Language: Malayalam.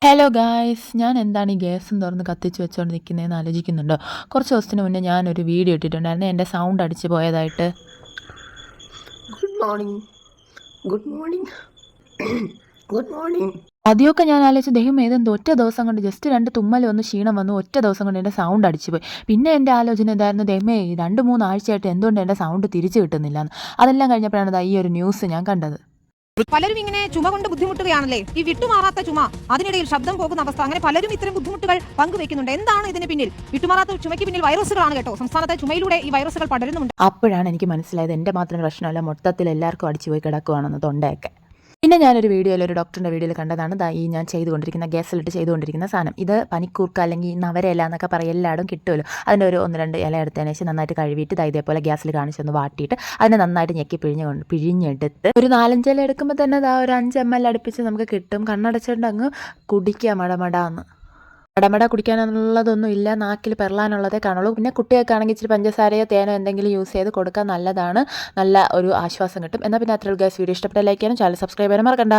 ഹലോ ഗായ്സ്, ഞാൻ എന്താണ് ഈ ഗ്യാസും തുറന്ന് കത്തിച്ച് വെച്ചുകൊണ്ട് നിൽക്കുന്നതെന്ന് ആലോചിക്കുന്നുണ്ടോ? കുറച്ച് ദിവസത്തിന് മുന്നേ ഞാനൊരു വീഡിയോ ഇട്ടിട്ടുണ്ടായിരുന്നു എൻ്റെ സൗണ്ട് അടിച്ച് പോയതായിട്ട്. Good morning good morning good morning. ആദ്യമൊക്കെ ഞാൻ ആലോചിച്ച് ദൈവം ഏതെന്തോ ഒറ്റ ദിവസം കൊണ്ട് ജസ്റ്റ് 2 തുമ്മൽ വന്ന് ക്ഷീണം വന്നു, ഒറ്റ ദിവസം കൊണ്ട് എൻ്റെ സൗണ്ട് അടിച്ച് പോയി. പിന്നെ എൻ്റെ ആലോചന ഇതായിരുന്നു, ദൈവമേ 2-3 ആഴ്ചയായിട്ട് എന്തുകൊണ്ട് എൻ്റെ സൗണ്ട് തിരിച്ചു കിട്ടുന്നില്ല എന്ന്. അതെല്ലാം കഴിഞ്ഞപ്പോഴാണ് ഈ ഒരു ന്യൂസ് ഞാൻ കണ്ടത്. പലരും ഇങ്ങനെ ചുമ കൊണ്ട് ബുദ്ധിമുട്ടുകയാണല്ലേ, ഈ വിട്ടുമാറാത്ത ചുമ, അതിനിടയിൽ ശബ്ദം പോകുന്ന അവസ്ഥ, അങ്ങനെ പലരും ഇത്തരം ബുദ്ധിമുട്ടുകൾ പങ്കുവെക്കുന്നുണ്ട്. എന്താണ് ഇതിന് പിന്നിൽ? വിട്ടുമാറാത്ത ചുമയ്ക്ക് പിന്നിൽ വൈറസുകളാണ് കേട്ടോ. സംസ്ഥാനത്തെ ചുമയിലൂടെ ഈ വൈറസുകൾ പടരുന്നുണ്ട്. അപ്പോഴാണ് എനിക്ക് മനസ്സിലായത് എൻ്റെ മാത്രം പ്രശ്നമല്ല, മൊത്തത്തിൽ എല്ലാവർക്കും അടിച്ചു പോയി കിടക്കുവാണെന്ന് തൊണ്ടയൊക്കെ. പിന്നെ ഞാനൊരു വീഡിയോയിൽ, ഒരു ഡോക്ടറിൻ്റെ വീഡിയോയിൽ കണ്ടതാണ് ഈ ഞാൻ ചെയ്തുകൊണ്ടിരിക്കുന്ന ഗ്യാസിലിട്ട് ചെയ്തുകൊണ്ടിരിക്കുന്ന സാധനം. ഇത് പനിക്കൂർക്ക അല്ലെങ്കിൽ നവരയില എന്നൊക്കെ പറയും, എല്ലായിടും കിട്ടുമല്ലോ. അതിൻ്റെ ഒരു 1-2 ഇല എടുത്തതിന് ശേഷം നന്നായിട്ട് കഴുകിയിട്ട് ഇതേപോലെ ഗ്യാസിൽ കാണിച്ചൊന്ന് വാട്ടിയിട്ട് അതിനെ നന്നായിട്ട് ഞെക്കി പിഴിഞ്ഞെടുത്ത് ഒരു 4-5 ഇല എടുക്കുമ്പോൾ തന്നെ ഒരു 5 ml അടുപ്പിച്ച് നമുക്ക് കിട്ടും. കണ്ണടച്ചിട്ട് അങ്ങ് കുടിക്കുക മടമടാന്ന്. മടമട കുടിക്കാനുള്ളതൊന്നും ഇല്ല, നാക്കിൽ പെറലാനുള്ളതേ കാണുള്ളൂ. പിന്നെ കുട്ടികൾക്കാണെങ്കിൽ ഇച്ചിരി പഞ്ചസാരയോ തേനോ എന്തെങ്കിലും യൂസ് ചെയ്ത് കൊടുക്കാൻ നല്ലതാണ്, നല്ല ഒരു ആശ്വാസം കിട്ടും. എന്നാൽ പിന്നെ അത്രയുള്ള ഗ്യാസ് വീഡിയോ ഇഷ്ടപ്പെട്ട ലൈക്ക് ചെയ്യാനും ചാനൽ സബ്സ്ക്രൈബ് ചെയ്യാനും മറക്കണ്ട.